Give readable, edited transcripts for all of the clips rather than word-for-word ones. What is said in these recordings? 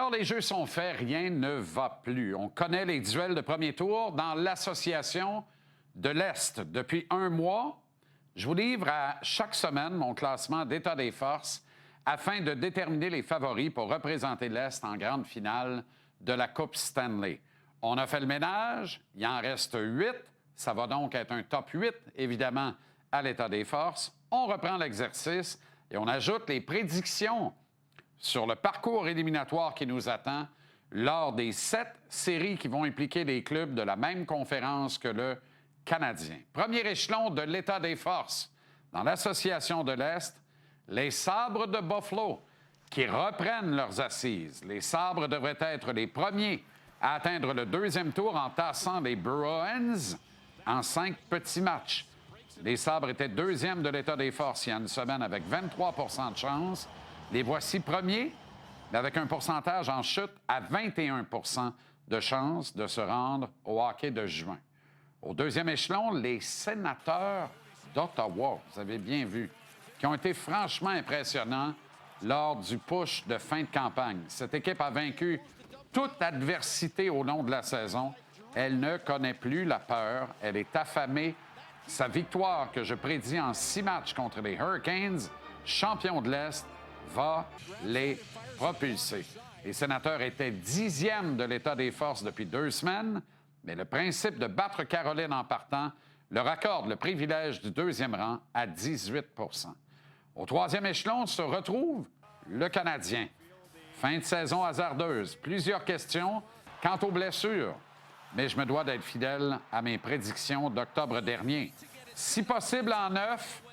Alors, les jeux sont faits, rien ne va plus. On connaît les duels de premier tour dans l'Association de l'Est. Depuis un mois, je vous livre à chaque semaine mon classement d'état des forces afin de déterminer les favoris pour représenter l'Est en grande finale de la Coupe Stanley. On a fait le ménage, il en reste 8. Ça va donc être un top 8, évidemment, à l'état des forces. On reprend l'exercice et on ajoute les prédictions sur le parcours éliminatoire qui nous attend lors des 7 séries qui vont impliquer les clubs de la même conférence que le Canadien. Premier échelon de l'état des forces. Dans l'Association de l'Est, les Sabres de Buffalo qui reprennent leurs assises. Les Sabres devraient être les premiers à atteindre le deuxième tour en tassant les Bruins en 5 petits matchs. Les Sabres étaient deuxièmes de l'état des forces il y a une semaine avec 23 % de chance. Les voici premiers, mais avec un pourcentage en chute à 21 % de chance de se rendre au hockey de juin. Au deuxième échelon, les Sénateurs d'Ottawa, vous avez bien vu, qui ont été franchement impressionnants lors du push de fin de campagne. Cette équipe a vaincu toute adversité au long de la saison. Elle ne connaît plus la peur. Elle est affamée. Sa victoire que je prédis en 6 matchs contre les Hurricanes, champions de l'Est, va les propulser. Les Sénateurs étaient 10e de l'état des forces depuis 2 semaines, mais le principe de battre Caroline en partant leur accorde le privilège du deuxième rang à 18 %. Au troisième échelon se retrouve le Canadien. Fin de saison hasardeuse. Plusieurs questions quant aux blessures, mais je me dois d'être fidèle à mes prédictions d'octobre dernier. Si possible en 9,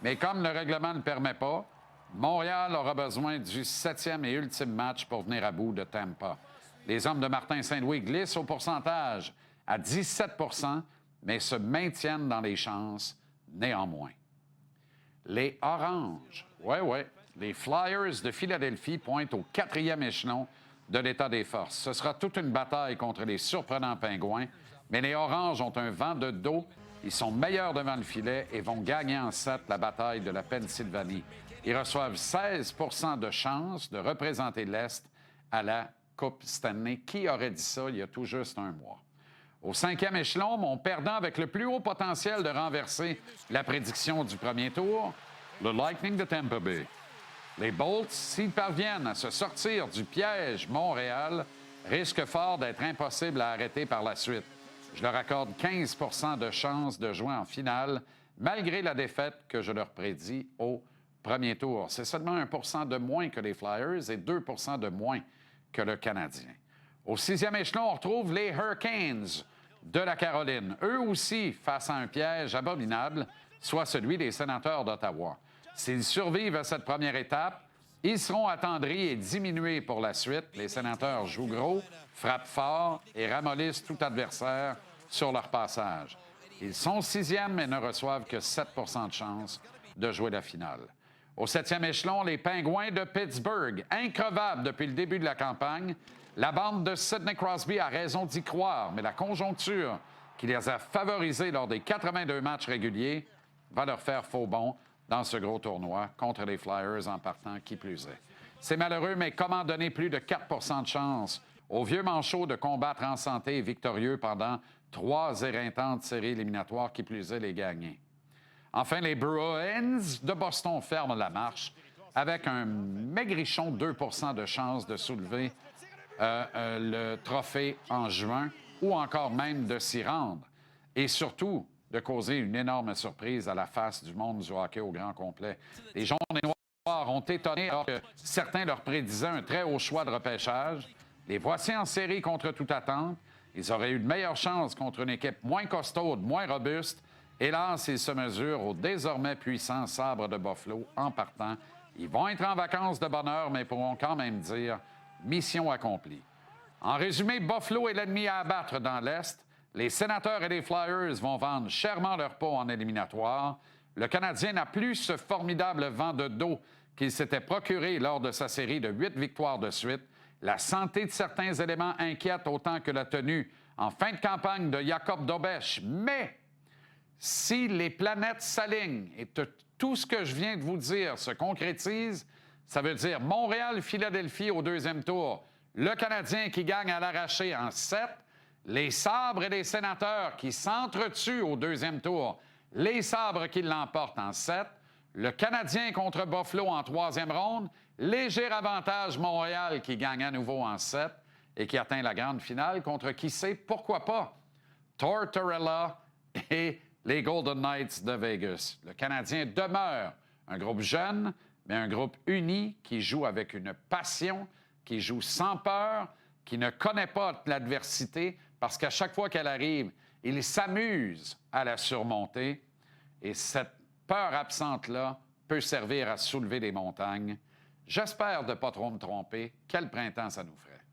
mais comme le règlement ne le permet pas, Montréal aura besoin du 7e et ultime match pour venir à bout de Tampa. Les hommes de Martin Saint-Louis glissent au pourcentage à 17 %, mais se maintiennent dans les chances néanmoins. Les Oranges, les Flyers de Philadelphie pointent au 4e échelon de l'état des forces. Ce sera toute une bataille contre les surprenants Pingouins, mais les Oranges ont un vent de dos. Ils sont meilleurs devant le filet et vont gagner en 7 la bataille de la Pennsylvanie. Ils reçoivent 16 % de chance de représenter l'Est à la Coupe Stanley. Qui aurait dit ça il y a tout juste un mois? Au 5e échelon, mon perdant avec le plus haut potentiel de renverser la prédiction du premier tour, le Lightning de Tampa Bay. Les Bolts, s'ils parviennent à se sortir du piège Montréal, risquent fort d'être impossibles à arrêter par la suite. Je leur accorde 15 % de chance de jouer en finale, malgré la défaite que je leur prédis au premier tour. C'est seulement 1 % de moins que les Flyers et 2 % de moins que le Canadien. Au 6e échelon, on retrouve les Hurricanes de la Caroline. Eux aussi face à un piège abominable, soit celui des Sénateurs d'Ottawa. S'ils survivent à cette première étape, ils seront attendris et diminués pour la suite. Les Sénateurs jouent gros, frappent fort et ramollissent tout adversaire sur leur passage. Ils sont 6e mais ne reçoivent que 7 % de chance de jouer la finale. Au 7e échelon, les Pingouins de Pittsburgh, increvables depuis le début de la campagne. La bande de Sidney Crosby a raison d'y croire, mais la conjoncture qui les a favorisés lors des 82 matchs réguliers va leur faire faux bond dans ce gros tournoi contre les Flyers en partant, qui plus est. C'est malheureux, mais comment donner plus de 4 % de chance aux vieux manchots de combattre en santé et victorieux pendant 3 éreintantes séries éliminatoires, qui plus est les gagner? Enfin, les Bruins de Boston ferment la marche avec un maigrichon 2 % de chance de soulever le trophée en juin ou encore même de s'y rendre. Et surtout, de causer une énorme surprise à la face du monde du hockey au grand complet. Les jaunes et noirs ont étonné alors que certains leur prédisaient un très haut choix de repêchage. Les voici en série contre toute attente. Ils auraient eu de meilleures chances contre une équipe moins costaude, moins robuste. Hélas, ils se mesurent aux désormais puissants Sabres de Buffalo en partant. Ils vont être en vacances de bonne heure, mais pourront quand même dire mission accomplie. En résumé, Buffalo est l'ennemi à abattre dans l'Est. Les Sénateurs et les Flyers vont vendre chèrement leur peau en éliminatoire. Le Canadien n'a plus ce formidable vent de dos qu'il s'était procuré lors de sa série de 8 victoires de suite. La santé de certains éléments inquiète autant que la tenue en fin de campagne de Jacob Dobeš. Mais si les planètes s'alignent et tout ce que je viens de vous dire se concrétise, ça veut dire Montréal-Philadelphie au deuxième tour, Le Canadien qui gagne à l'arraché en 7. Les Sabres et les Sénateurs qui s'entretuent au deuxième tour. Les Sabres qui l'emportent en 7. Le Canadien contre Buffalo en troisième ronde. Léger avantage Montréal qui gagne à nouveau en 7 et qui atteint la grande finale contre qui sait, pourquoi pas, Tortorella et les Golden Knights de Vegas. Le Canadien demeure un groupe jeune, mais un groupe uni qui joue avec une passion, qui joue sans peur, qui ne connaît pas l'adversité parce qu'à chaque fois qu'elle arrive, il s'amuse à la surmonter. Et cette peur absente-là peut servir à soulever des montagnes. J'espère de ne pas trop me tromper. Quel printemps ça nous ferait.